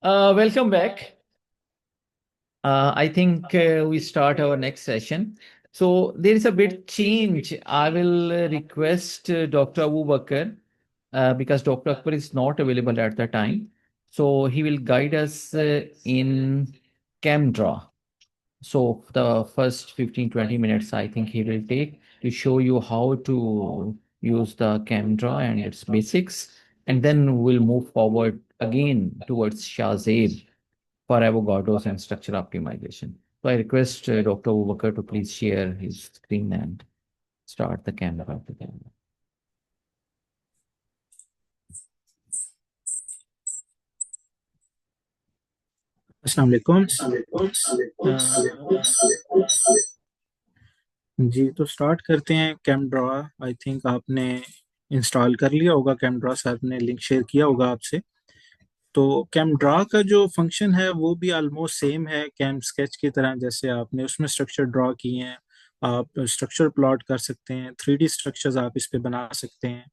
Welcome back. I think we start our next session. So there is a bit change. I will request Dr. Abu Bakr because Dr. Akbar is not available at the time. So he will guide us in CamDraw. So the first 15-20 minutes, I think he will take to show you how to use the CamDraw and its basics. And then we'll move forward again towards Shahzeb for avogadros and structure optimization. So I request Dr. Abubakar to please share his screen and start the camera of the camera. अस्सलाम वालेकुम। जी तो start करते हैं। कैमड्रॉ I think आपने install कर लिया होगा। कैमड्रॉ से आपने लिंक शेयर किया होगा आपसे। तो कैमड्रॉ का जो फंक्शन है वो भी ऑलमोस्ट सेम है कैम स्केच की तरह। जैसे आपने उसमें स्ट्रक्चर ड्रॉ किए हैं, आप स्ट्रक्चर प्लॉट कर सकते हैं, 3D स्ट्रक्चर्स आप इस पे बना सकते हैं।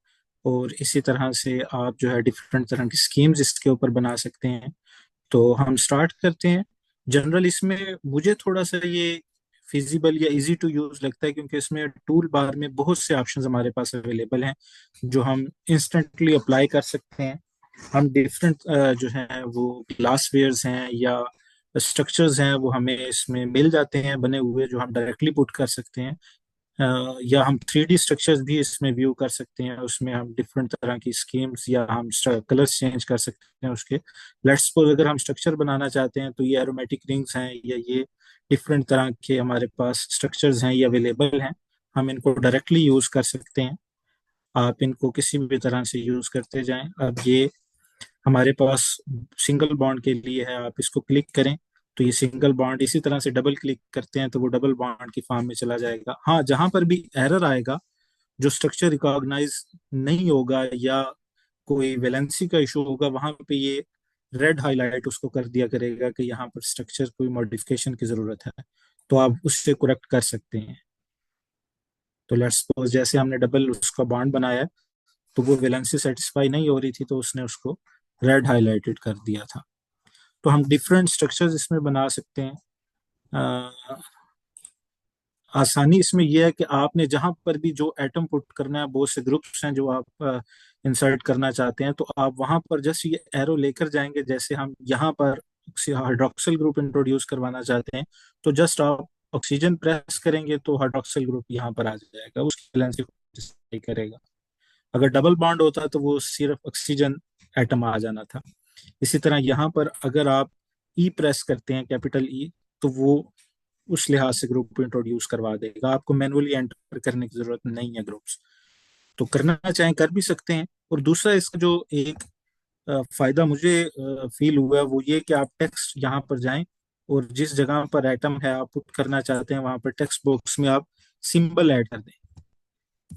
और इसी तरह से आप जो है डिफरेंट तरह की स्कीम्स इसके ऊपर बना सकते हैं। तो हम स्टार्ट करते हैं। जनरल इसमें मुझे थोड़ा सा ये फिजिबल या इजी टू यूज लगता है, क्योंकि इसमें टूल बार में बहुत से ऑप्शंस हमारे पास अवेलेबल हैं जो हम इंस्टेंटली अप्लाई कर सकते हैं। हम डिफरेंट जो है वो ग्लास वेयर्स हैं या स्ट्रक्चर्स हैं वो हमें इसमें मिल जाते हैं बने हुए, जो हम डायरेक्टली पुट कर सकते हैं। या हम 3D स्ट्रक्चर्स भी इसमें व्यू कर सकते हैं। उसमें हम डिफरेंट तरह की स्कीम्स या हम कलर्स चेंज कर सकते हैं उसके। लेट्स सपोज अगर हम स्ट्रक्चर बनाना चाहते हैं तो ये एरोमेटिक रिंग्स हैं या ये डिफरेंट तरह के हमारे पास स्ट्रक्चर्स हैं, ये अवेलेबल हैं। हम इनको डायरेक्टली यूज कर सकते हैं। आप इनको किसी भी तरह से यूज करते जाएं। अब ये हमारे पास सिंगल बॉन्ड के लिए है। आप इसको क्लिक करें तो ये सिंगल बॉन्ड, इसी तरह से डबल क्लिक करते हैं तो वो डबल बॉन्ड की फॉर्म में चला जाएगा। हाँ, जहां पर भी एरर आएगा, जो स्ट्रक्चर रिकॉग्नाइज नहीं होगा या कोई वैलेंसी का इशू होगा, वहां पे ये रेड हाईलाइट उसको कर दिया करेगा कि यहाँ पर स्ट्रक्चर कोई मॉडिफिकेशन की जरूरत है। तो आप उससे करेक्ट कर सकते हैं। तो लेट्स सपोज जैसे हमने डबल उसका बॉन्ड बनाया है, तो वो वैलेंसी सेटिस्फाई नहीं हो रही थी तो उसने उसको रेड हाईलाइटेड कर दिया था। तो हम डिफरेंट स्ट्रक्चर्स इसमें बना सकते हैं। अ, आसानी इसमें यह है कि आपने जहां पर भी जो एटम पुट करना है, बहुत से ग्रुप्स हैं जो आप इंसर्ट करना चाहते हैं, तो आप वहां पर जस्ट ये एरो लेकर जाएंगे। जैसे हम यहाँ पर हाइड्रोक्सिल ग्रुप इंट्रोड्यूस करवाना चाहते हैं, तो जस्ट आप ऑक्सीजन प्रेस करेंगे तो हाइड्रोक्सिल ग्रुप यहाँ पर आ जाएगा, उसकी वैलेंसी को करेगा। अगर डबल बॉन्ड होता तो वो सिर्फ ऑक्सीजन एटम आ जाना था। इसी तरह यहाँ पर अगर आप ई प्रेस करते हैं, कैपिटल ई, तो वो उस लिहाज से ग्रुप को इंट्रोड्यूस करवा देगा। आपको मैनुअली एंटर करने की जरूरत नहीं है ग्रुप्स। तो करना चाहें कर भी सकते हैं। और दूसरा इसका जो एक फायदा मुझे फील हुआ है वो ये कि आप टेक्स्ट यहाँ पर जाएं और जिस जगह पर एटम है आप पुट करना चाहते हैं, वहां पर टेक्स्ट बॉक्स में आप सिंबल ऐड कर दें।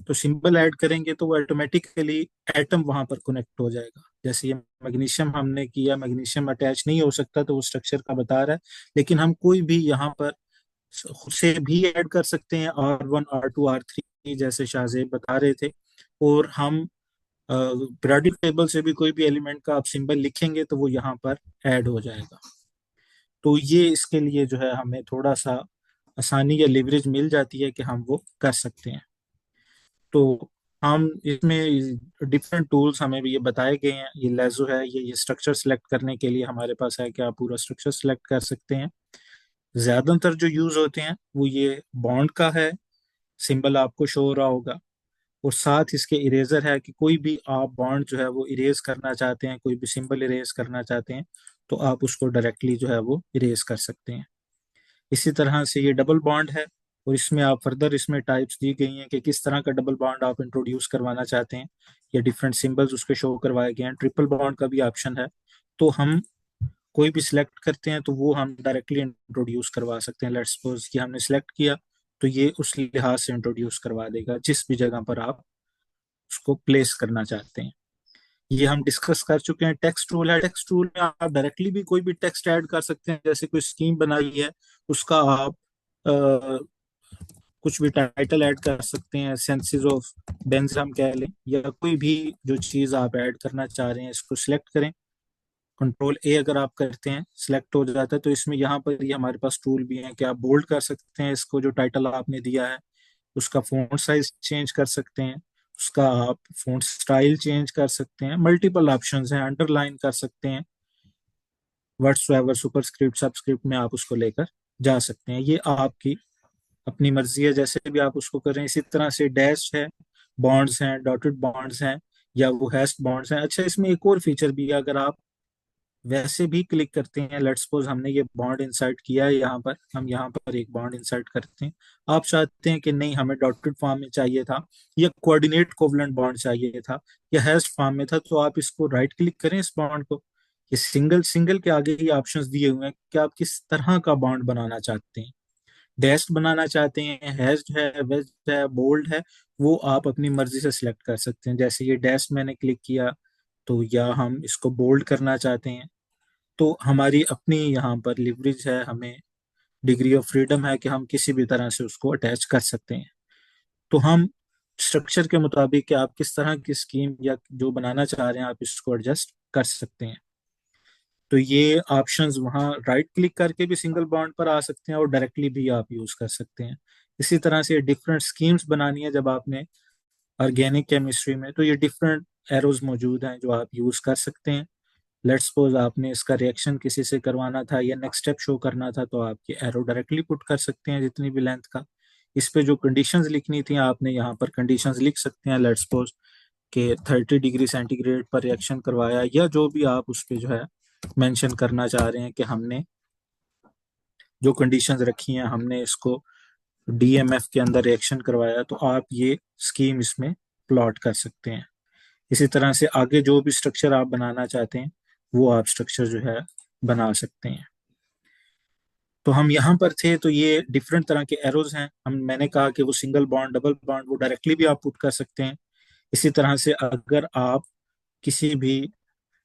तो सिंबल ऐड करेंगे तो वो ऑटोमेटिकली एटम वहां पर कनेक्ट हो जाएगा। जैसे ये मैग्नीशियम हमने किया, मैग्नीशियम अटैच नहीं हो सकता तो वो स्ट्रक्चर का बता रहा है, लेकिन हम कोई भी यहाँ पर खुद से भी ऐड कर सकते हैं, R1 R2 R3 जैसे शाहजेब बता रहे थे। और हम पीरियोडिक टेबल से भी कोई भी एलिमेंट का आप सिंबल लिखेंगे तो वो यहाँ पर ऐड हो जाएगा। तो ये इसके लिए जो है हमें थोड़ा सा आसानी या लिवरेज मिल जाती है कि हम वो कर सकते हैं। तो हम इसमें डिफरेंट टूल्स हमें भी ये बताए गए हैं। ये लेजो है, ये स्ट्रक्चर सेलेक्ट करने के लिए हमारे पास है कि आप पूरा स्ट्रक्चर सेलेक्ट कर सकते हैं। ज्यादातर जो यूज होते हैं वो ये बॉन्ड का है, सिंबल आपको शो हो रहा होगा। और साथ इसके इरेजर है कि कोई भी आप बॉन्ड जो है वो इरेज करना चाहते हैं, कोई भी सिंबल इरेज करना चाहते हैं, तो आप उसको डायरेक्टली जो है वो इरेज कर सकते हैं। इसी तरह से ये डबल बॉन्ड है, और इसमें आप फर्दर इसमें टाइप्स दी गई हैं कि किस तरह का डबल बॉन्ड आप इंट्रोड्यूस करवाना चाहते हैं। ये डिफरेंट सिंबल्स उसके शो करवाए गए हैं। ट्रिपल बॉन्ड का भी ऑप्शन है। तो हम कोई भी सिलेक्ट करते हैं तो वो हम डायरेक्टली इंट्रोड्यूस करवा सकते हैं। लेट्स सपोज कि हमने सिलेक्ट किया तो ये उस लिहाज से इंट्रोड्यूस करवा देगा जिस भी जगह पर आप उसको प्लेस करना चाहते हैं। ये हम डिस्कस कर चुके हैं। टेक्स्ट टूल है, टेक्स्ट टूल में आप डायरेक्टली भी कोई भी टेक्स्ट ऐड कर सकते हैं। जैसे कोई स्कीम बनाई है उसका आप कुछ भी टाइटल ऐड कर सकते हैं, सेंसेस ऑफ बेंज हम कह लें, या कोई भी जो चीज आप ऐड करना चाह रहे हैं इसको सिलेक्ट करें, कंट्रोल ए अगर आप करते हैं सिलेक्ट हो जाता है। तो इसमें यहाँ पर ये हमारे पास टूल भी है कि आप बोल्ड कर सकते हैं इसको, जो टाइटल आपने दिया है उसका फ़ॉन्ट साइज चेंज कर सकते हैं, उसका आप फ़ॉन्ट स्टाइल चेंज कर सकते हैं, मल्टीपल ऑप्शंस हैं, अंडरलाइन कर सकते हैं, व्हाट्सएवर सुपरस्क्रिप्ट सबस्क्रिप्ट में आप उसको लेकर जा सकते हैं। ये आपकी अपनी मर्जी है जैसे भी आप उसको करें। इसी तरह से डैश है, बॉन्ड्स हैं, डॉटेड बॉन्ड्स हैं, या वो हैश बॉन्ड्स हैं। अच्छा, इसमें एक और फीचर भी है, अगर आप वैसे भी क्लिक करते हैं, लेट्स सपोज हमने ये बॉन्ड इंसर्ट किया है, यहाँ पर हम यहाँ पर एक बॉन्ड इंसर्ट करते हैं, आप चाहते हैं कि नहीं हमें डॉटेड फॉर्म में चाहिए था, या कोऑर्डिनेट कोवलेंट बॉन्ड चाहिए था, या हैश फॉर्म में था, तो आप इसको राइट क्लिक करें इस बॉन्ड को। ये सिंगल सिंगल के आगे ही ऑप्शंस दिए हुए हैं कि आप किस तरह का बॉन्ड बनाना चाहते हैं, डैश बनाना चाहते हैं, हैश्ड है, वेज्ड है, बोल्ड है, वो आप अपनी मर्जी से सिलेक्ट कर सकते हैं। जैसे ये डैश मैंने क्लिक किया, तो या हम इसको बोल्ड करना चाहते हैं, तो हमारी अपनी यहाँ पर लिवरेज है, हमें डिग्री ऑफ फ्रीडम है कि हम किसी भी तरह से उसको अटैच कर सकते हैं। तो हम स्ट्रक्चर के मुताबिक कि आप किस तरह की स्कीम या जो बनाना चाह रहे हैं आप इसको एडजस्ट कर सकते हैं। तो ये ऑप्शंस वहाँ राइट क्लिक करके भी सिंगल बॉन्ड पर आ सकते हैं और डायरेक्टली भी आप यूज कर सकते हैं। इसी तरह से डिफरेंट स्कीम्स बनानी है जब आपने ऑर्गेनिक केमिस्ट्री में, तो ये डिफरेंट एरोज मौजूद हैं जो आप यूज कर सकते हैं। लेट्स सपोज आपने इसका रिएक्शन किसी से करवाना था या नेक्स्ट स्टेप शो करना था, तो आप ये एरो डायरेक्टली पुट कर सकते हैं जितनी भी लेंथ का। इस पे जो कंडीशंस लिखनी थी आपने यहाँ पर कंडीशंस लिख सकते हैं, लेट्स सपोज कि 30 डिग्री सेंटीग्रेड पर रिएक्शन करवाया, या जो भी आप उस पे जो है मेंशन करना चाह रहे हैं कि हमने जो कंडीशंस रखी हैं हमने इसको डीएमएफ के अंदर रिएक्शन करवाया, तो आप ये स्कीम इसमें प्लॉट कर सकते हैं। इसी तरह से आगे जो भी स्ट्रक्चर आप बनाना चाहते हैं वो आप स्ट्रक्चर जो है बना सकते हैं। तो हम यहाँ पर थे, तो ये डिफरेंट तरह के एरोज हैं। हम मैंने कहा कि वो सिंगल बॉन्ड, डबल बॉन्ड, वो डायरेक्टली भी आप पुट कर सकते हैं। इसी तरह से अगर आप किसी भी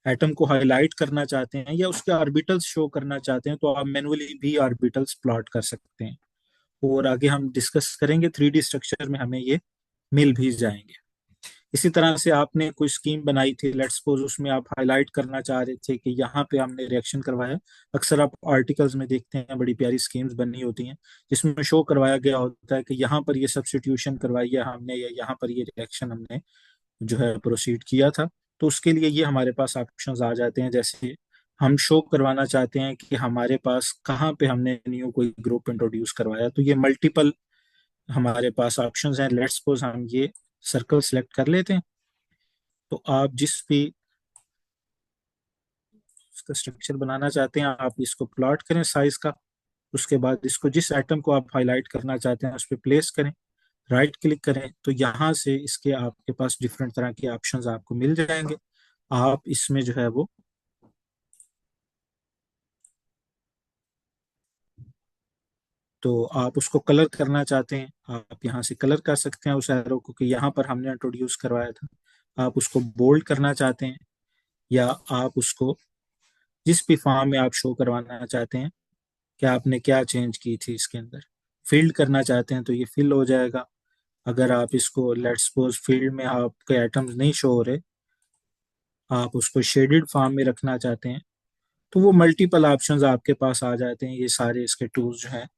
एटम को हाईलाइट करना चाहते हैं या उसके ऑर्बिटल्स शो करना चाहते हैं, तो आप मैनुअली भी ऑर्बिटल्स प्लॉट कर सकते हैं। और आगे हम डिस्कस करेंगे 3D स्ट्रक्चर में हमें ये मिल भी जाएंगे। इसी तरह से आपने कोई स्कीम बनाई थी, लेट्स सपोज उसमें आप हाईलाइट करना चाह रहे थे कि यहाँ पे हमने रिएक्शन करवाया। अक्सर आप आर्टिकल्स में देखते हैं बड़ी प्यारी स्कीम्स बनी होती हैं जिसमें शो करवाया गया होता है कि यहाँ पर ये सब्स्टिट्यूशन करवाई है हमने, या यहाँ पर ये रिएक्शन हमने जो है प्रोसीड किया था। तो उसके लिए ये हमारे पास ऑप्शंस आ जाते हैं। जैसे हम शो करवाना चाहते हैं कि हमारे पास कहाँ पे हमने न्यू कोई ग्रुप इंट्रोड्यूस करवाया, तो ये मल्टीपल हमारे पास ऑप्शंस हैं। लेट्स सपोज हम ये सर्कल सेलेक्ट कर लेते हैं, तो आप जिस भी इसका स्ट्रक्चर बनाना चाहते हैं आप इसको प्लॉट करें साइज का। उसके बाद इसको जिस आइटम को आप हाईलाइट करना चाहते हैं उस पर प्लेस करें, राइट क्लिक करें, तो यहाँ से इसके आपके पास डिफरेंट तरह के ऑप्शंस आपको मिल जाएंगे। आप इसमें जो है वो तो आप उसको कलर करना चाहते हैं, आप यहाँ से कलर कर सकते हैं उस एरो को कि यहाँ पर हमने इंट्रोड्यूस करवाया था। आप उसको बोल्ड करना चाहते हैं, या आप उसको जिस भी फॉर्म में आप शो करवाना चाहते हैं कि आपने क्या चेंज की थी इसके अंदर, फील्ड करना चाहते हैं तो ये फिल हो जाएगा। अगर आप इसको लेट्स सपोज फील्ड में आपके आइटम्स नहीं शो हो रहे, आप उसको शेडेड फॉर्म में रखना चाहते हैं, तो वो मल्टीपल ऑप्शंस आपके पास आ जाते हैं। ये सारे इसके टूल्स जो हैं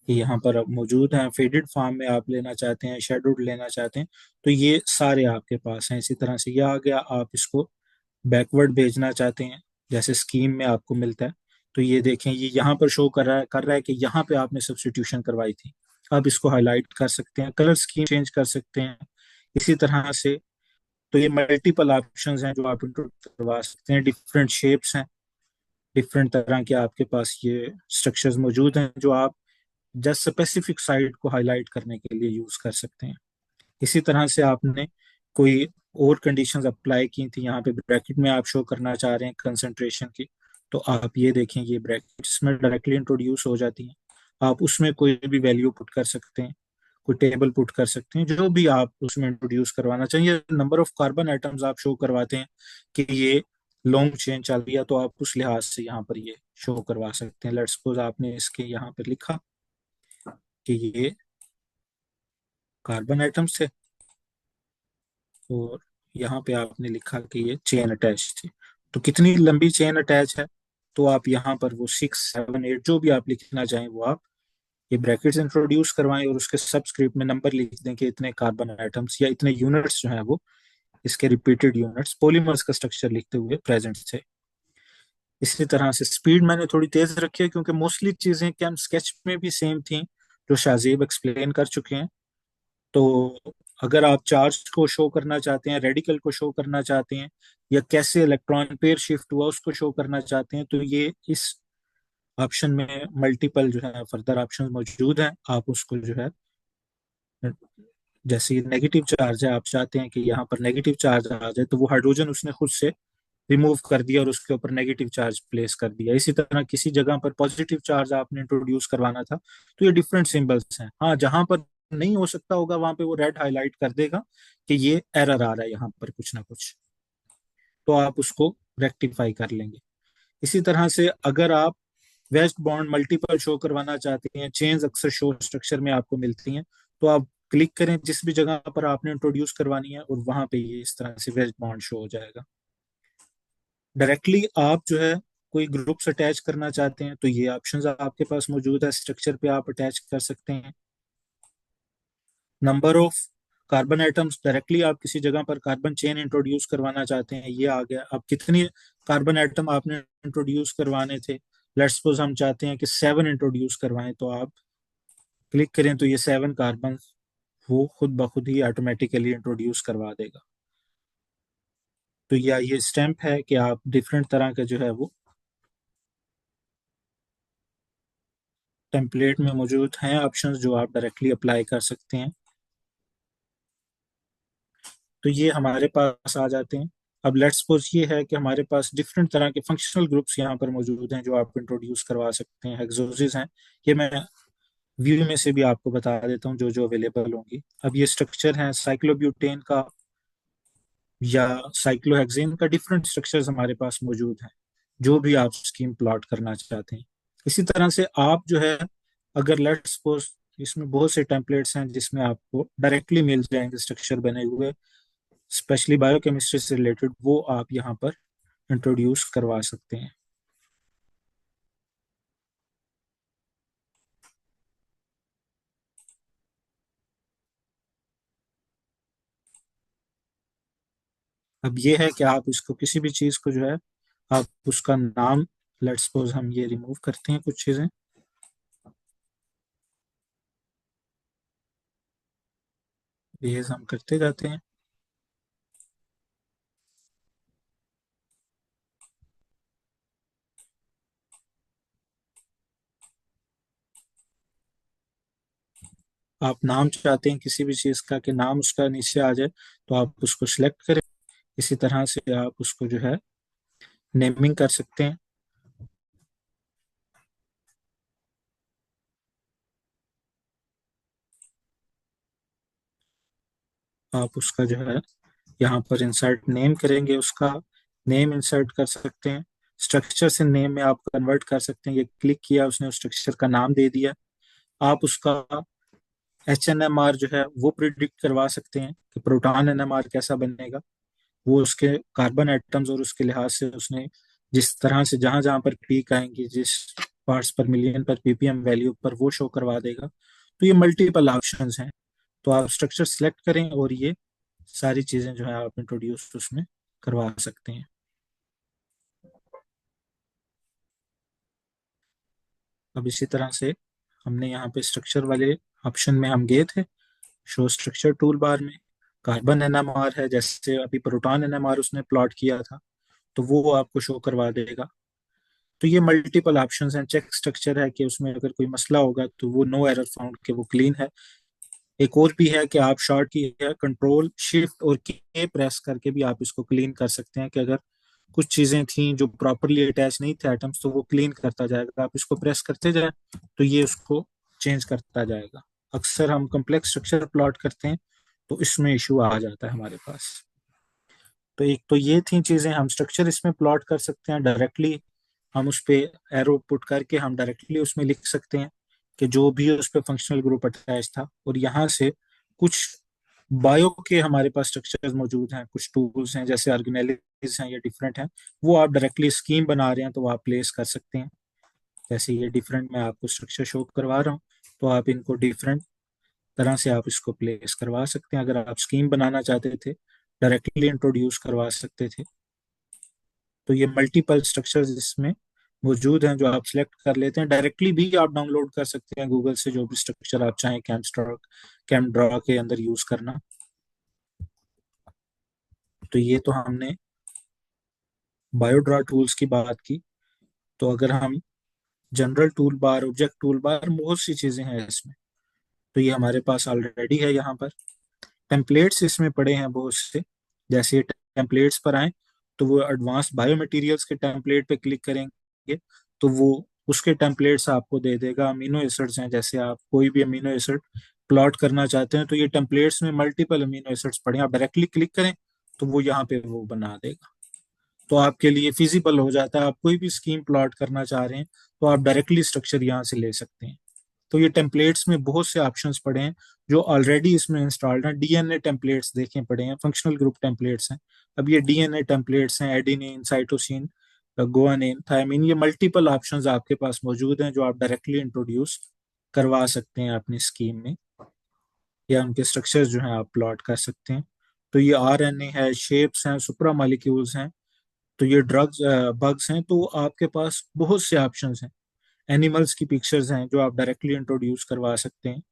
ये यहाँ पर अब मौजूद हैं। फेडेड फॉर्म में आप लेना चाहते हैं, शेडोड लेना चाहते हैं, तो ये सारे आपके पास हैं। इसी तरह से ये आ गया, आप इसको बैकवर्ड भेजना चाहते हैं जैसे स्कीम में आपको मिलता है, तो ये देखें ये यहाँ पर शो कर रहा है कि यहाँ पे आपने सब्स्टिट्यूशन करवाई थी। आप इसको हाईलाइट कर सकते हैं, कलर स्कीम चेंज कर सकते हैं। इसी तरह से तो ये मल्टीपल ऑप्शंस हैं जो आप इंट्रोड्यूस करवा सकते हैं। डिफरेंट शेप्स हैं, डिफरेंट तरह के आपके पास ये स्ट्रक्चर्स मौजूद हैं जो आप जस्ट स्पेसिफिक साइट को हाईलाइट करने के लिए यूज कर सकते हैं। इसी तरह से आपने कोई और कंडीशंस अप्लाई की थी, यहाँ पे ब्रैकेट में आप शो करना चाह रहे हैं कंसंट्रेशन की, तो आप ये देखें ये ब्रैकेट्स में डायरेक्टली इंट्रोड्यूस हो जाती हैं। आप उसमें कोई भी वैल्यू पुट कर सकते हैं, कोई टेबल पुट कर सकते हैं, जो भी आप उसमें इंट्रोड्यूस करवाना चाहिए। नंबर ऑफ कार्बन आइटम्स आप शो करवाते हैं कि ये लॉन्ग चेन चल रही है, तो आप उस लिहाज से यहाँ पर ये शो करवा सकते हैं। लेट्स सपोज आपने इसके यहाँ पर लिखा कि ये कार्बन आइटम्स थे, और यहाँ पे आपने लिखा कि ये चेन अटैच थी, तो कितनी लंबी चेन अटैच है, तो आप यहाँ पर वो 6, 7, 8 जो भी आप लिखना चाहें वो आप ये ब्रैकेट्स इंट्रोड्यूस करवाएं और उसके सबस्क्रिप्ट में नंबर लिख दें कि इतने कार्बन आइटम्स या इतने यूनिट्स जो है वो इसके रिपीटेड यूनिट्स पॉलीमर्स का स्ट्रक्चर लिखते हुए प्रेजेंट थे। इसी तरह से स्पीड मैंने थोड़ी तेज रखी है क्योंकि मोस्टली चीजें क्या हम स्केच में भी सेम थी जो शाहजेब एक्सप्लेन कर चुके हैं। तो अगर आप चार्ज को शो करना चाहते हैं, रेडिकल को शो करना चाहते हैं, या कैसे इलेक्ट्रॉन पेयर शिफ्ट हुआ उसको शो करना चाहते हैं, तो ये इस ऑप्शन में मल्टीपल जो है फर्दर ऑप्शन मौजूद हैं। आप उसको जो है, जैसे नेगेटिव चार्ज है, आप चाहते हैं कि यहाँ पर नेगेटिव चार्ज आ जाए, तो वो हाइड्रोजन उसने खुद से रिमूव कर दिया और उसके ऊपर नेगेटिव चार्ज प्लेस कर दिया। इसी तरह किसी जगह पर पॉजिटिव चार्ज आपने इंट्रोड्यूस करवाना था, तो ये डिफरेंट सिंबल्स हैं। हाँ, जहां पर नहीं हो सकता होगा वहां पे वो रेड हाईलाइट कर देगा कि ये एरर आ रहा है यहाँ पर कुछ ना कुछ, तो आप उसको रेक्टिफाई कर लेंगे। इसी तरह से अगर आप वेस्ट बॉन्ड मल्टीपल शो करवाना चाहते हैं, चेन्स अक्सर शो स्ट्रक्चर में आपको मिलती हैं, तो आप क्लिक करें जिस भी जगह पर आपने इंट्रोड्यूस करवानी है और वहां पे ये इस तरह से वेस्ट बॉन्ड शो हो जाएगा। डायरेक्टली आप जो है कोई ग्रुप्स अटैच करना चाहते हैं, तो ये ऑप्शंस आपके पास मौजूद है, स्ट्रक्चर पे आप अटैच कर सकते हैं। Number of carbon atoms, directly आप किसी जगह पर कार्बन चेन इंट्रोड्यूस करवाना चाहते हैं, ये आ गया। अब कितनी कार्बन आइटम आपने इंट्रोड्यूस करवाने थे, लेट्स सपोज हम चाहते हैं कि 7 इंट्रोड्यूस करवाएं, तो आप क्लिक करें तो ये 7 कार्बन वो खुद ब खुद ही ऑटोमेटिकली इंट्रोड्यूस करवा देगा। तो या ये स्टैम्प है कि आप डिफरेंट तरह के जो है वो टेम्पलेट में मौजूद हैं ऑप्शंस जो आप डायरेक्टली अप्लाई कर सकते हैं। तो ये हमारे पास आ जाते हैं। अब लेट्स सपोज ये है कि हमारे पास डिफरेंट तरह के फंक्शनल ग्रुप्स यहाँ पर मौजूद हैं जो आप इंट्रोड्यूस करवा सकते हैं, हेक्सोसिस हैं। ये मैं व्यू में से भी आपको बता देता हूँ जो जो अवेलेबल होंगी। अब ये स्ट्रक्चर है साइक्लोब्यूटेन का या साइक्लोहेक्सेन का, डिफरेंट स्ट्रक्चर्स हमारे पास मौजूद हैं जो भी आप स्कीम प्लॉट करना चाहते हैं। इसी तरह से आप जो है, अगर लेट्स सपोज इसमें बहुत से टेम्पलेट्स हैं जिसमें आपको डायरेक्टली मिल जाएंगे स्ट्रक्चर बने हुए, स्पेशली बायोकेमिस्ट्री से रिलेटेड, वो आप यहाँ पर इंट्रोड्यूस करवा सकते हैं। अब ये है कि आप इसको किसी भी चीज को जो है आप उसका नाम, लेट्स सपोज हम ये रिमूव करते हैं कुछ चीजें, ये हम करते जाते हैं। आप नाम चाहते हैं किसी भी चीज का कि नाम उसका नीचे आ जाए, तो आप उसको सिलेक्ट करें। इसी तरह से आप उसको जो है नेमिंग कर सकते हैं। आप उसका जो है यहाँ पर इंसर्ट नेम करेंगे, उसका नेम इंसर्ट कर सकते हैं। स्ट्रक्चर से नेम में आप कन्वर्ट कर सकते हैं। ये क्लिक किया, उसने उस स्ट्रक्चर का नाम दे दिया। आप उसका HNMR जो है वो प्रिडिक्ट करवा सकते हैं कि प्रोटॉन NMR कैसा बनेगा। वो उसके कार्बन एटम्स और उसके लिहाज से उसने जिस तरह से जहां जहां पर पीक आएंगी, जिस पार्ट्स पर मिलियन पर ppm वैल्यू पर, वो शो करवा देगा। तो ये मल्टीपल ऑप्शंस हैं। तो आप स्ट्रक्चर सेलेक्ट करें और ये सारी चीजें जो है आप इंट्रोड्यूस उसमें करवा सकते हैं। अब इसी तरह से हमने यहाँ पे स्ट्रक्चर वाले ऑप्शन में हम गए थे, शो स्ट्रक्चर टूल बार में। कार्बन NMR है, जैसे अभी प्रोटॉन NMR उसने प्लॉट किया था, तो वो आपको शो करवा देगा। तो ये मल्टीपल ऑप्शंस हैं। चेक स्ट्रक्चर है कि उसमें अगर कोई मसला होगा तो वो नो एरर फाउंड के वो क्लीन है। एक और भी है कि आप शॉर्ट की है कंट्रोल शिफ्ट और के प्रेस करके भी आप इसको क्लीन कर सकते हैं कि अगर कुछ चीजें थी जो प्रॉपरली अटैच नहीं थे आइटम्स, तो वो क्लीन करता जाएगा। आप इसको प्रेस करते जाए तो ये उसको चेंज करता जाएगा। अक्सर हम कम्प्लेक्स स्ट्रक्चर प्लॉट करते हैं तो इसमें इशू आ जाता है हमारे पास। तो एक तो ये थी चीजें, हम स्ट्रक्चर इसमें प्लॉट कर सकते हैं डायरेक्टली। हम उस पे एरो पुट करके हम डायरेक्टली उसमें लिख सकते हैं कि जो भी उस पे फंक्शनल ग्रुप अटैच था, और यहाँ से कुछ बायो के हमारे पास स्ट्रक्चर्स मौजूद हैं, कुछ टूल्स हैं जैसे ऑर्गेनेलिज हैं, ये डिफरेंट हैं। वो आप डायरेक्टली स्कीम बना रहे हैं तो वो आप प्लेस कर सकते हैं। जैसे ये डिफरेंट मैं आपको स्ट्रक्चर शो करवा रहा हूँ, तो आप इनको डिफरेंट तरह से आप इसको प्लेस करवा सकते हैं। अगर आप स्कीम बनाना चाहते थे, डायरेक्टली इंट्रोड्यूस करवा सकते थे। तो ये मल्टीपल स्ट्रक्चर्स इसमें मौजूद हैं जो आप सिलेक्ट कर लेते हैं। डायरेक्टली भी आप डाउनलोड कर सकते हैं गूगल से, जो भी स्ट्रक्चर आप चाहें कैमड्रा के अंदर यूज करना। तो ये तो हमने बायोड्रा टूल्स की बात की। तो अगर हम general tool bar, object tool bar, बहुत सी चीजें हैं इसमें। तो ये हमारे पास ऑलरेडी है। यहाँ पर टेम्पलेट्स इसमें पड़े हैं बहुत से। जैसे टेम्पलेट्स पर आए तो वो एडवांस बायोमटेरियल्स के टेम्पलेट पे क्लिक करेंगे तो वो उसके टेम्पलेट्स आपको दे देगा। अमीनो एसिड्स हैं, जैसे आप कोई भी अमीनो एसिड प्लॉट करना चाहते हैं तो ये टेम्पलेट्स में मल्टीपल अमीनो एसिड्स पड़े हैं, आप डायरेक्टली क्लिक करें तो वो यहाँ पे वो बना देगा। तो आपके लिए फिजिबल हो जाता है। आप कोई भी स्कीम प्लॉट करना चाह रहे हैं तो आप डायरेक्टली स्ट्रक्चर यहाँ से ले सकते हैं। तो ये टेम्पलेट्स में बहुत से ऑप्शंस पड़े हैं जो ऑलरेडी इसमें इंस्टॉल्ड हैं। डीएनए टेम्पलेट्स देखें पड़े हैं, फंक्शनल ग्रुप टेम्पलेट्स हैं। अब ये डीएनए टेम्पलेट्स हैं, एडेनिन, साइटोसिन, गुआनिन, थायमिन, ये मल्टीपल ऑप्शंस आपके पास मौजूद हैं जो आप डायरेक्टली इंट्रोड्यूस करवा सकते हैं अपनी स्कीम में, या उनके स्ट्रक्चर्स जो हैं आप प्लॉट कर सकते हैं। तो ये आरएनए है, शेप्स हैं, सुप्रा मालिक्यूल्स हैं, तो ये ड्रग्स, बग्स हैं। तो आपके पास बहुत से ऑप्शंस हैं। एनिमल्स की पिक्चर्स हैं जो आप डायरेक्टली इंट्रोड्यूस करवा सकते हैं,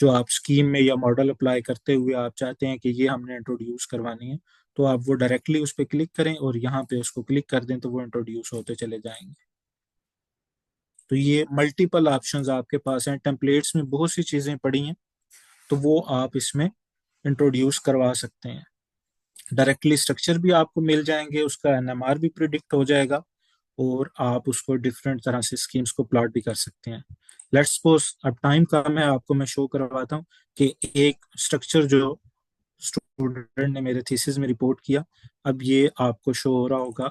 जो आप स्कीम में या मॉडल अप्लाई करते हुए आप चाहते हैं कि ये हमने इंट्रोड्यूस करवानी है, तो आप वो डायरेक्टली उस पर क्लिक करें और यहाँ पे उसको क्लिक कर दें तो वो इंट्रोड्यूस होते चले जाएंगे। तो ये मल्टीपल ऑप्शंस आपके पास हैं। टेम्पलेट्स में बहुत सी चीज़ें पड़ी हैं तो वो आप इसमें इंट्रोड्यूस करवा सकते हैं। डायरेक्टली स्ट्रक्चर भी आपको मिल जाएंगे, उसका एनएमआर भी प्रिडिक्ट हो जाएगा, और आप उसको डिफरेंट तरह से स्कीम्स को प्लॉट भी कर सकते हैं। लेट्स सपोज अब टाइम कम है, आपको मैं शो करवाता हूँ कि एक स्ट्रक्चर जो स्टूडेंट ने मेरे थीसिस में रिपोर्ट किया, अब ये आपको शो हो रहा होगा।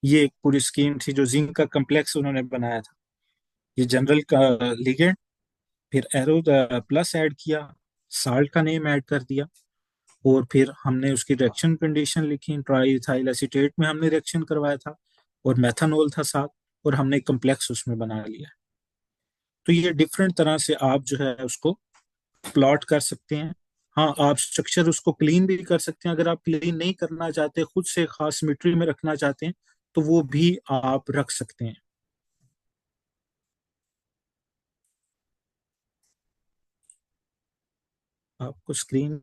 ये एक पूरी स्कीम थी जो जिंक का कम्प्लेक्स उन्होंने बनाया था। ये जनरल का लिगेंड, फिर एरो प्लस ऐड किया, साल्ट का नेम ऐड कर दिया, और फिर हमने उसकी रिएक्शन कंडीशन लिखी। ट्राई इथाइल एसीटेट में हमने रिएक्शन करवाया था और मेथनॉल था साथ, और हमने कम्प्लेक्स उसमें बना लिया। तो ये डिफरेंट तरह से आप जो है उसको प्लॉट कर सकते हैं। हाँ, आप स्ट्रक्चर उसको क्लीन भी कर सकते हैं। अगर आप क्लीन नहीं करना चाहते, खुद से खास सिमेट्री में रखना चाहते हैं, तो वो भी आप रख सकते हैं। आपको स्क्रीन,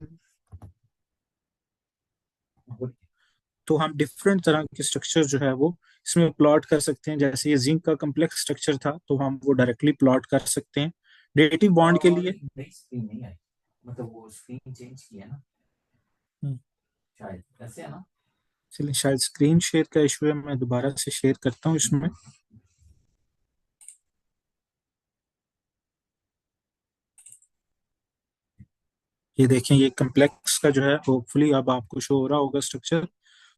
तो हम डिफरेंट तरह के स्ट्रक्चर जो है वो इसमें प्लॉट कर सकते हैं। जैसे ये जिंक का कम्प्लेक्स स्ट्रक्चर था तो हम वो डायरेक्टली प्लॉट कर सकते हैं। डेटिव बॉन्ड के लिए नई स्क्रीन नहीं आई, मतलब वो स्क्रीन चेंज किया ना, शायद ऐसे है ना। चलिए, शायद स्क्रीन शेयर का इशू है, मैं दोबारा से शेयर करता हूँ इसमें। ये देखें, ये कम्प्लेक्स का जो है होपफुली अब आपको शो हो रहा होगा स्ट्रक्चर।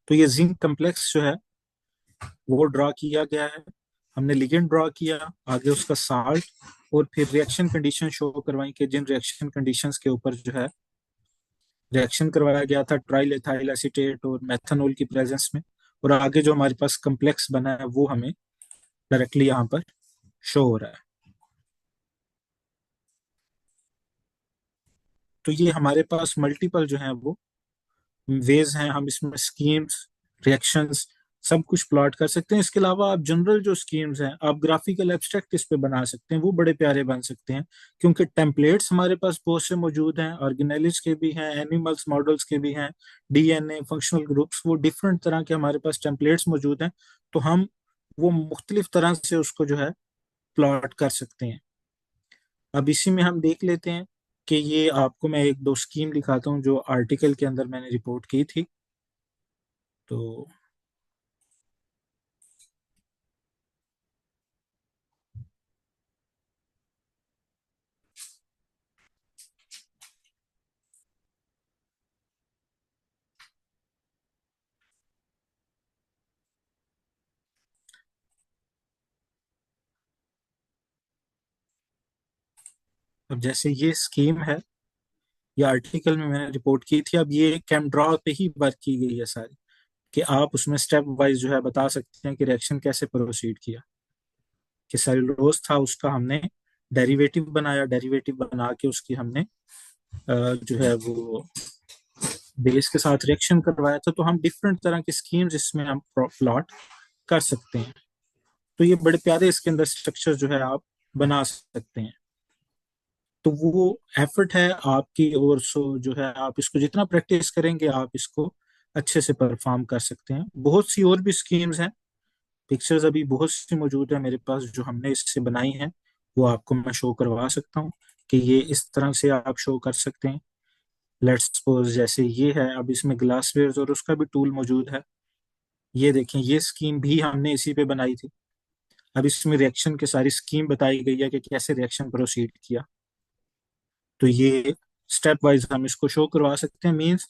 तो ये जिंक कम्प्लेक्स जो है वो ड्रॉ किया गया है। हमने लिगेंड ड्रॉ किया, आगे उसका साल्ट, और फिर रिएक्शन कंडीशन शो करवाई कि जिन रिएक्शन कंडीशंस के ऊपर जो है रिएक्शन करवाया गया था ट्राइल एथाइल एसीटेट और मेथनॉल की प्रेजेंस में, और आगे जो हमारे पास कम्प्लेक्स बना है वो हमें डायरेक्टली यहाँ पर शो हो रहा है। तो ये हमारे पास मल्टीपल जो है वो वेज हैं। हम इसमें स्कीम्स, रिएक्शंस, सब कुछ प्लॉट कर सकते हैं। इसके अलावा आप जनरल जो स्कीम्स हैं, आप ग्राफिकल एब्स्ट्रैक्ट इस पे बना सकते हैं, वो बड़े प्यारे बन सकते हैं। क्योंकि टेम्पलेट्स हमारे पास बहुत से मौजूद हैं, ऑर्गेनेलिज के भी हैं, एनिमल्स मॉडल्स के भी हैं, डीएनए, फंक्शनल ग्रुप्स, वो डिफरेंट तरह के हमारे पास टेम्पलेट्स मौजूद हैं। तो हम वो मुख्तलिफ तरह से उसको जो है प्लॉट कर सकते हैं। अब इसी में हम देख लेते हैं कि ये आपको मैं एक दो स्कीम दिखाता हूँ जो आर्टिकल के अंदर मैंने रिपोर्ट की थी। तो अब जैसे ये स्कीम है, ये आर्टिकल में मैंने रिपोर्ट की थी। अब ये कैमड्रा पे ही वर्क की गई है सारी, कि आप उसमें स्टेप वाइज जो है बता सकते हैं कि रिएक्शन कैसे प्रोसीड किया। कि सेलुलोज था, उसका हमने डेरिवेटिव बनाया, डेरिवेटिव बना के उसकी हमने जो है वो बेस के साथ रिएक्शन करवाया था। तो हम डिफरेंट तरह की स्कीम्स इसमें हम प्लॉट कर सकते हैं। तो ये बड़े प्यारे इसके अंदर स्ट्रक्चर जो है आप बना सकते हैं। तो वो एफर्ट है आपकी ओर, सो जो है आप इसको जितना प्रैक्टिस करेंगे आप इसको अच्छे से परफॉर्म कर सकते हैं। बहुत सी और भी स्कीम्स हैं, पिक्चर्स अभी बहुत सी मौजूद है मेरे पास जो हमने इससे बनाई है, वो आपको मैं शो करवा सकता हूँ कि ये इस तरह से आप शो कर सकते हैं। लेट्स सपोज जैसे ये है, अब इसमें ग्लासवेयर और उसका भी टूल मौजूद है। ये देखें, ये स्कीम भी हमने इसी पे बनाई थी। अब इसमें रिएक्शन की सारी स्कीम बताई गई है कि कैसे रिएक्शन प्रोसीड किया। तो ये स्टेप वाइज हम इसको शो करवा सकते हैं। मींस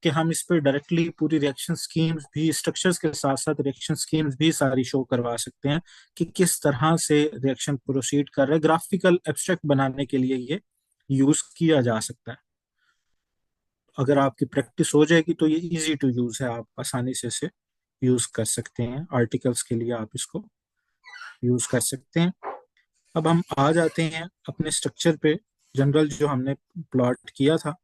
कि हम इस पर डायरेक्टली पूरी रिएक्शन स्कीम्स भी, स्ट्रक्चर्स के साथ साथ रिएक्शन स्कीम्स भी सारी शो करवा सकते हैं कि किस तरह से रिएक्शन प्रोसीड कर रहा है। ग्राफिकल एब्स्ट्रैक्ट बनाने के लिए ये यूज किया जा सकता है। अगर आपकी प्रैक्टिस हो जाएगी तो ये इजी टू यूज है, आप आसानी से इसे यूज कर सकते हैं। आर्टिकल्स के लिए आप इसको यूज कर सकते हैं। अब हम आ जाते हैं अपने स्ट्रक्चर पे, जनरल जो हमने प्लॉट किया था।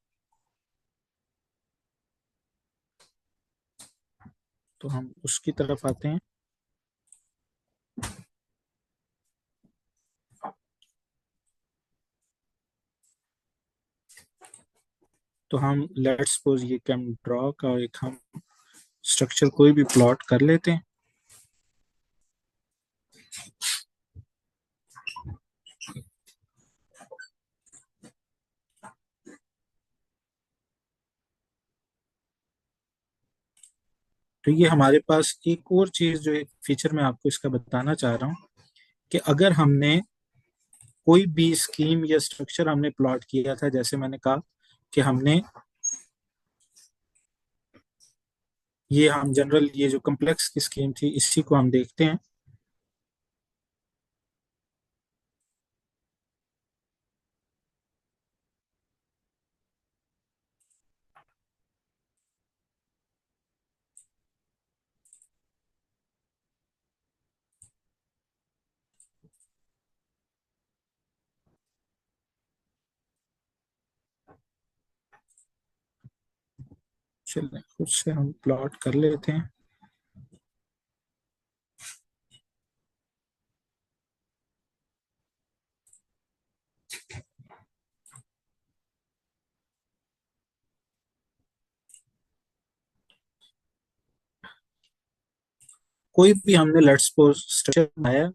तो हम उसकी तरफ आते हैं। तो हम लेट्स सपोज ये कैम ड्रॉ का एक हम स्ट्रक्चर कोई भी प्लॉट कर लेते हैं। तो ये हमारे पास एक और चीज, जो एक फीचर मैं आपको इसका बताना चाह रहा हूँ, कि अगर हमने कोई भी स्कीम या स्ट्रक्चर हमने प्लॉट किया था, जैसे मैंने कहा कि हमने ये हम जनरल ये जो कम्प्लेक्स की स्कीम थी इसी को हम देखते हैं। चलिए उससे हम प्लॉट कर लेते हैं। कोई भी हमने लेट्स सपोज स्ट्रक्चर बनाया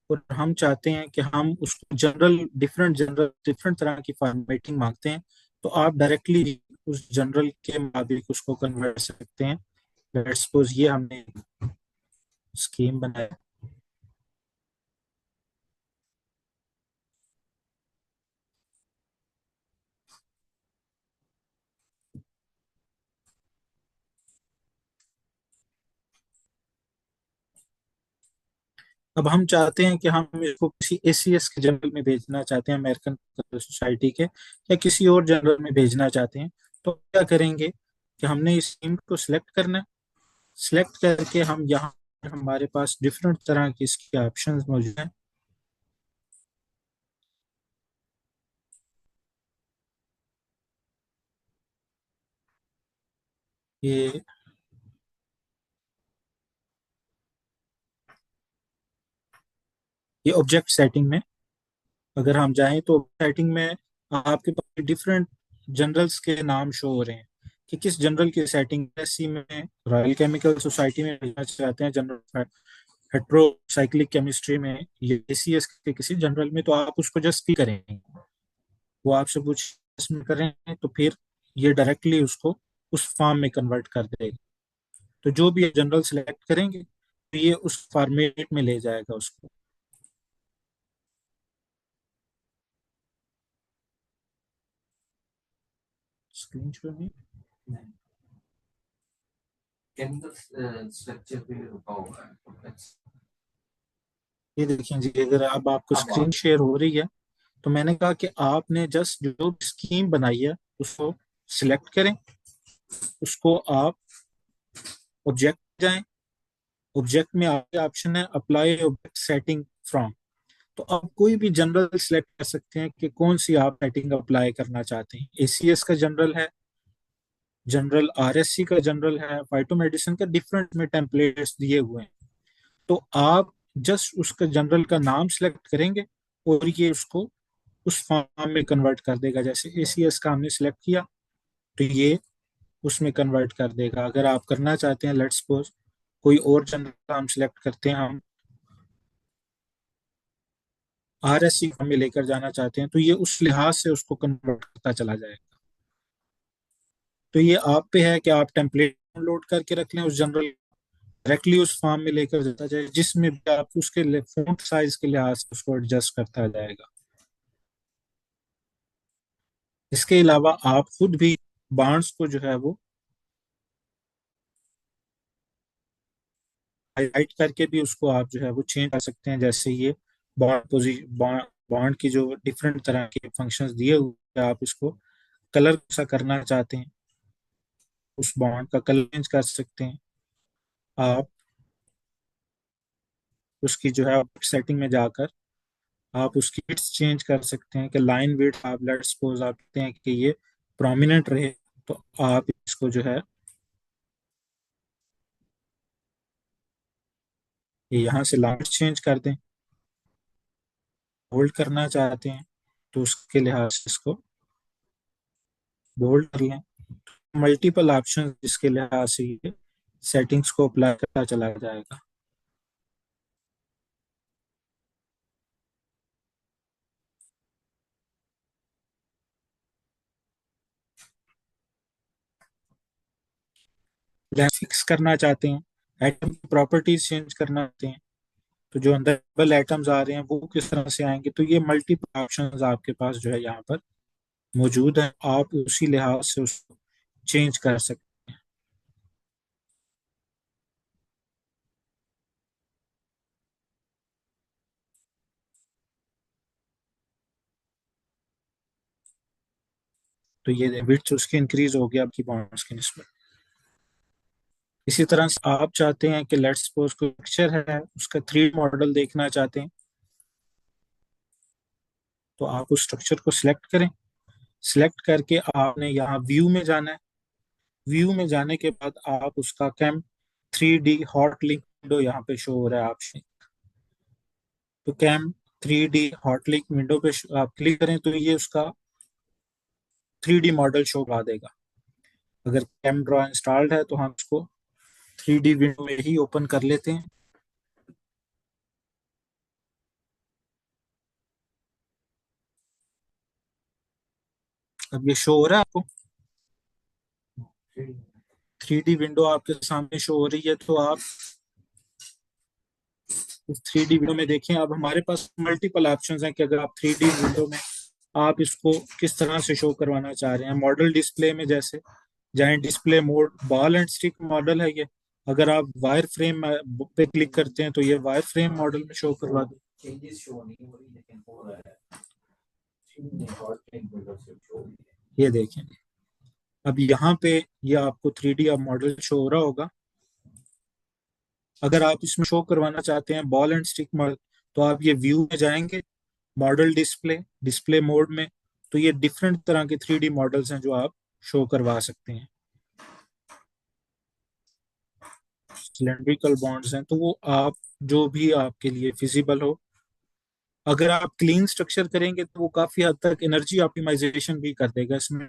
और हम चाहते हैं कि हम उसको जनरल डिफरेंट तरह की फॉर्मेटिंग मांगते हैं, तो आप डायरेक्टली उस जनरल के मुताबिक उसको कन्वर्ट कर सकते हैं। लेट्स सपोज ये हमने स्कीम बनाया। अब हम चाहते हैं कि हम इसको किसी एसीएस के जर्नल में भेजना चाहते हैं, अमेरिकन सोसाइटी के, या किसी और जर्नल में भेजना चाहते हैं। तो क्या करेंगे कि हमने इस स्कीम को सिलेक्ट करना है। सिलेक्ट करके हम यहाँ, हमारे पास डिफरेंट तरह की इसके ऑप्शंस मौजूद हैं। ये ये ऑब्जेक्ट सेटिंग में अगर हम जाएं तो सेटिंग में आपके पास डिफरेंट जनरल्स के नाम शो हो रहे हैं कि किस जनरल की सेटिंग। एससी में रॉयल केमिकल सोसाइटी में भेजना चाहते हैं जनरल, हेट्रोसाइक्लिक केमिस्ट्री में, ये एसीएस के किसी जनरल में, तो आप उसको जस्ट क्लिक करेंगे। वो आपसे कुछ इसमें करें तो फिर ये डायरेक्टली उसको उस फॉर्म में कन्वर्ट कर देगा। तो जो भी जनरल सेलेक्ट करेंगे तो ये उस फॉर्मेट में ले जाएगा उसको। स्क्रीन शो में केमिकल स्ट्रक्चर पे रुका हुआ है। ये देखिए जी, अगर अब आपको स्क्रीन शेयर हो रही है, तो मैंने कहा कि आपने जस्ट जो स्कीम बनाई है उसको सिलेक्ट करें, उसको आप ऑब्जेक्ट जाएं, ऑब्जेक्ट में आपके ऑप्शन है अप्लाई ऑब्जेक्ट सेटिंग फ्रॉम। तो आप कोई भी जनरल सिलेक्ट कर सकते हैं कि कौन सी आप सेटिंग अप्लाई करना चाहते हैं। एसीएस का जनरल है, जनरल आरएससी का जनरल है, फाइटोमेडिसिन का डिफरेंट में टेम्पलेट्स दिए हुए हैं। तो आप जस्ट उसका जनरल का नाम सिलेक्ट करेंगे और ये उसको उस फॉर्म में कन्वर्ट कर देगा। जैसे एसीएस का हमने सिलेक्ट किया तो ये उसमें कन्वर्ट कर देगा। अगर आप करना चाहते हैं, लेट्स सपोज कोई और जनरल हम सिलेक्ट करते हैं, हम आरएससी में लेकर जाना चाहते हैं, तो ये उस लिहाज से उसको कन्वर्ट करता चला जाएगा। तो ये आप पे है कि आप टेम्पलेट डाउनलोड करके रख लें उस जनरल, डायरेक्टली उस फॉर्म में लेकर जाता जाए, जिसमें भी आप उसके फॉन्ट साइज के लिहाज से उसको एडजस्ट करता जाएगा। इसके अलावा आप खुद भी बाउंड्स को जो है वो हाईलाइट करके भी उसको आप जो है वो चेंज कर सकते हैं। जैसे ये बॉन्ड पोजीशन, बॉन्ड की जो डिफरेंट तरह के फंक्शंस दिए हुए हैं, आप इसको कलर सा करना चाहते हैं, उस बॉन्ड का कलर चेंज कर सकते हैं। आप उसकी जो है सेटिंग में जाकर आप उसकी विड्थ चेंज कर सकते हैं कि लाइन विड्थ आप लेट्स सपोज आप कहते हैं कि ये प्रोमिनेंट रहे, तो आप इसको जो है ये यहाँ से लाइन चेंज कर दें। बोल्ड करना चाहते हैं तो उसके लिहाज से इसको बोल्ड कर लें। मल्टीपल ऑप्शन जिसके लिहाज से ये सेटिंग्स को अप्लाई करता चला जाएगा। फिक्स करना चाहते हैं, एटम की प्रॉपर्टीज चेंज करना चाहते हैं, तो जो अंदर डबल एटम्स आ रहे हैं वो किस तरह से आएंगे, तो ये मल्टीपल ऑप्शंस आपके पास जो है यहाँ पर मौजूद है। आप उसी लिहाज से उसको चेंज कर सकते हैं। तो ये विड्थ उसकी इंक्रीज हो गया आपकी बॉन्ड्स की निस्बत। इसी तरह से आप चाहते हैं कि लेट्स सपोज कोई पिक्चर है, उसका 3D मॉडल देखना चाहते हैं, तो आप उस स्ट्रक्चर को सिलेक्ट करें। सिलेक्ट करके आपने यहाँ व्यू में जाना है। व्यू में जाने के बाद आप उसका cam 3D hot link window यहाँ पे शो हो रहा है आपसे। तो cam 3D hot link window पे आप क्लिक करें तो ये उसका 3D मॉडल शो करा देगा। अगर कैम ड्रॉ इंस्टॉल्ड है तो हम उसको 3D विंडो में ही ओपन कर लेते हैं। अब ये शो हो रहा है आपको, 3D विंडो आपके सामने शो हो रही है। तो आप इस 3D विंडो में देखें, अब हमारे पास मल्टीपल ऑप्शंस हैं कि अगर आप 3D विंडो में आप इसको किस तरह से शो करवाना चाह रहे हैं। मॉडल डिस्प्ले में जैसे जाएं, display mode ball and stick model है ये। अगर आप वायर फ्रेम पे क्लिक करते हैं तो ये वायर फ्रेम मॉडल में शो करवा दे। ये देखें, अब यहाँ पे ये आपको 3D अब मॉडल शो हो रहा होगा। अगर आप इसमें शो करवाना चाहते हैं बॉल एंड स्टिक मॉडल, तो आप ये व्यू में जाएंगे, मॉडल डिस्प्ले, डिस्प्ले मोड में, तो ये डिफरेंट तरह के 3D मॉडल्स हैं जो आप शो करवा सकते हैं। सिलेंड्रिकल बॉन्ड्स हैं तो वो आप जो भी आपके लिए फिजिबल हो। अगर आप क्लीन स्ट्रक्चर करेंगे तो वो काफी हद तक एनर्जी ऑप्टिमाइजेशन भी कर देगा। इसमें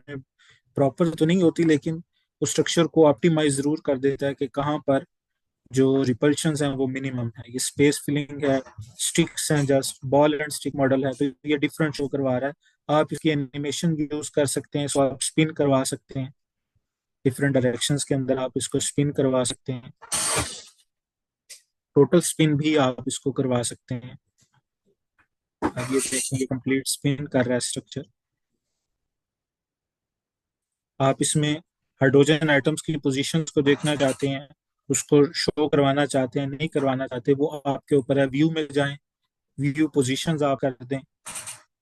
प्रॉपर तो नहीं होती, लेकिन उस स्ट्रक्चर को ऑप्टिमाइज जरूर कर देता है कि कहाँ पर जो रिपल्शंस हैं वो मिनिमम है। ये स्पेस फिलिंग है, स्टिक्स हैं, just ball and stick model है, तो ये डिफरेंट शो करवा रहा है। आप इसकी एनिमेशन भी यूज कर सकते हैं, इसको आप स्पिन करवा सकते हैं, डिफरेंट डायरेक्शंस के अंदर आप इसको स्पिन करवा सकते हैं। टोटल स्पिन भी आप इसको करवा सकते हैं। अब ये देखिए कंप्लीट स्पिन कर रहा है स्ट्रक्चर। आप इसमें हाइड्रोजन आइटम्स की पोजीशंस को देखना चाहते हैं, उसको शो करवाना चाहते हैं, नहीं करवाना चाहते, वो आपके ऊपर है। व्यू में जाएं, व्यू पोजीशंस आप कर दें।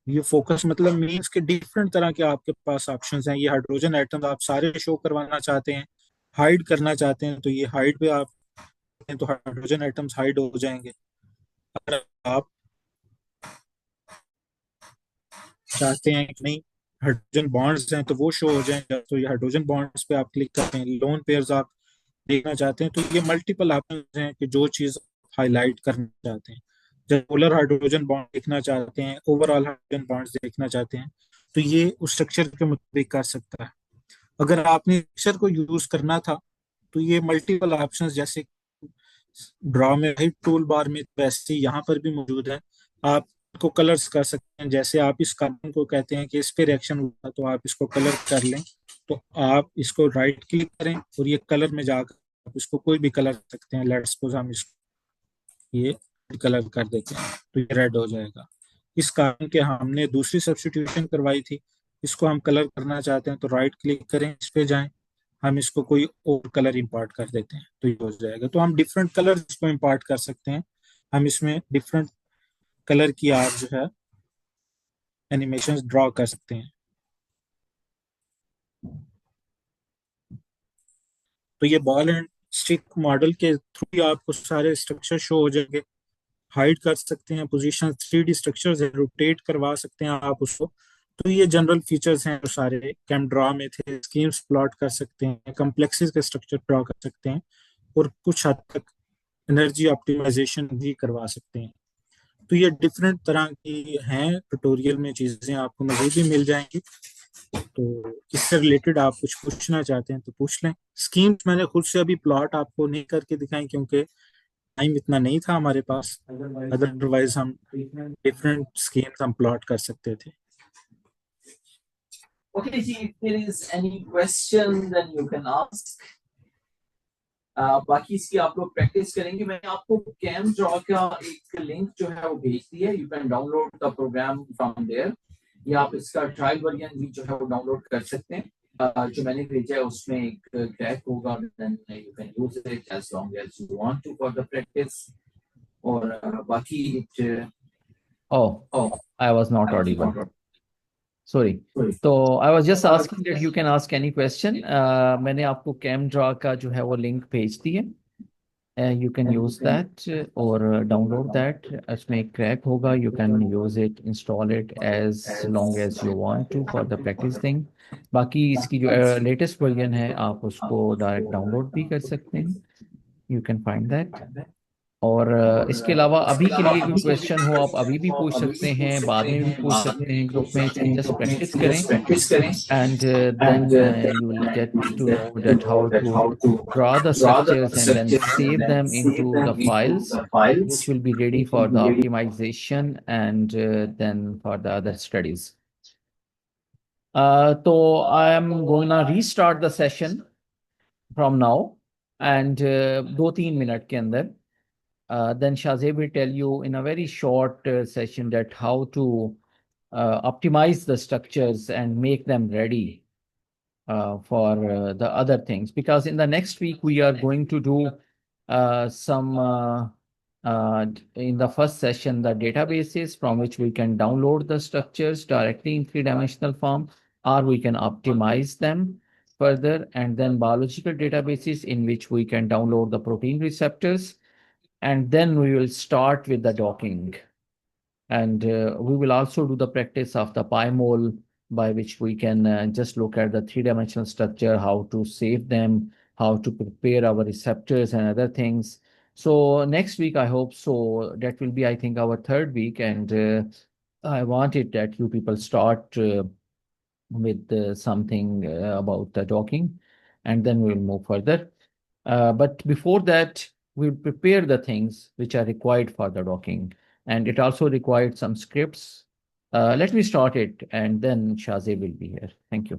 ये फोकस मतलब मीन्स के डिफरेंट तरह के आपके पास ऑप्शंस हैं। ये हाइड्रोजन एटम्स आप सारे शो करवाना चाहते हैं, हाइड करना चाहते हैं तो ये हाइड पे आप तो हाइड्रोजन एटम्स हाइड हो जाएंगे। अगर आप चाहते हैं कि नहीं हाइड्रोजन बॉन्ड्स हैं तो वो शो हो जाएंगे, तो ये हाइड्रोजन बॉन्ड्स पे आप क्लिक करते हैं। लोन पेयर्स आप देखना चाहते हैं तो ये मल्टीपल ऑप्शन हैं कि जो चीज हाईलाइट करना चाहते हैं। जब पोलर हाइड्रोजन बॉन्ड देखना चाहते हैं, ओवरऑल हाइड्रोजन बॉन्ड्स देखना चाहते हैं, तो ये उस स्ट्रक्चर के मुताबिक कर सकता है। अगर आपने स्ट्रक्चर को यूज करना था तो ये मल्टीपल ऑप्शंस जैसे ड्रॉ में है, टूल बार में वैसे यहाँ पर भी मौजूद है। आप इसको कलर्स कर सकते हैं। जैसे आप इस कार्बन को कहते हैं कि इस पे रिएक्शन हुआ तो आप इसको कलर कर लें, तो आप इसको राइट क्लिक करें और ये कलर में जाकर आप इसको कोई भी कलर कर सकते हैं। लेट्स सपोज हम इसको ये कलर कर देते हैं तो ये रेड हो जाएगा। इस कारण के हमने दूसरी सब्स्टिट्यूशन करवाई थी, इसको हम कलर करना चाहते हैं तो राइट क्लिक करें, इस पे जाएं, हम इसको कोई और कलर इंपार्ट कर देते हैं तो ये हो जाएगा। तो हम डिफरेंट कलर इसको इंपार्ट कर सकते हैं। हम इसमें डिफरेंट कलर की आप जो है एनिमेशन ड्रॉ कर सकते हैं। तो ये बॉल एंड स्टिक मॉडल के थ्रू ही आपको सारे स्ट्रक्चर शो हो जाएंगे। हाइड कर सकते हैं पोजीशन, 3D स्ट्रक्चर्स है, रोटेट करवा सकते हैं आप उसको। तो ये जनरल फीचर्स हैं जो सारे कैमड्रॉ में थे। स्कीम्स प्लॉट कर सकते हैं, कम्प्लेक्सेस के स्ट्रक्चर ड्रॉ कर सकते हैं और कुछ हद तक एनर्जी ऑप्टिमाइजेशन भी करवा सकते हैं। तो ये डिफरेंट तरह की हैं, ट्यूटोरियल में चीजें आपको मजीद भी मिल जाएंगी। तो इससे रिलेटेड आप कुछ पूछना चाहते हैं तो पूछ लें। स्कीम्स मैंने खुद से अभी प्लॉट आपको नहीं करके दिखाई क्योंकि टाइम इतना नहीं था हमारे पास, अदरवाइज हम डिफरेंट स्कीम्स हम प्लॉट कर सकते थे। Okay, ji, if there is any question then you can ask. बाकी इसकी आप लोग प्रैक्टिस करेंगे। मैंने आपको कैम ड्रॉ का एक लिंक जो है वो भेज दी है। You can download the program from there, या आप इसका ट्रायल वर्जन भी जो है वो डाउनलोड कर सकते हैं। जो मैंने भेजा है उसमें एक क्रैक होगा, then you can use it as long as you want to for the practice. और बाकी it I was not audible. Sorry. तो I was just asking that you can ask any question. मैंने आपको cam draw का जो है वो link भेज दी है। You can use that or download that. इसमें एक क्रैक होगा, you can use it, install it as long as you want to for the practice thing. बाकी इसकी जो लेटेस्ट वर्जन है आप उसको डायरेक्ट डाउनलोड भी कर सकते हैं। You can find that. और इसके अलावा अभी के लिए कोई क्वेश्चन हो आप अभी भी पूछ सकते हैं, बाद में भी पूछ सकते हैं ग्रुप में। इसकी जस्ट प्रैक्टिस करें and then you will get to know that how to draw the structures and then save them into the files which will be ready for the optimization and then for the other studies. So I am going to restart the session from now and 2-3 minute के अंदर then Shazib will tell you in a very short session that how to optimize the structures and make them ready for the other things. Because in the next week, we are going to do some, in the first session, the databases from which we can download the structures directly in three-dimensional form, or we can optimize them further, and then biological databases in which we can download the protein receptors. And then we will start with the docking. And we will also do the practice of the PyMol, by which we can just look at the three-dimensional structure, how to save them, how to prepare our receptors and other things. So next week, I hope so. That will be, I think, our third week. And I wanted that you people start with something about the docking, and then we'll move further. But before that, we'll prepare the things which are required for the docking. And it also required some scripts. Let me start it, and then Shazib will be here. Thank you.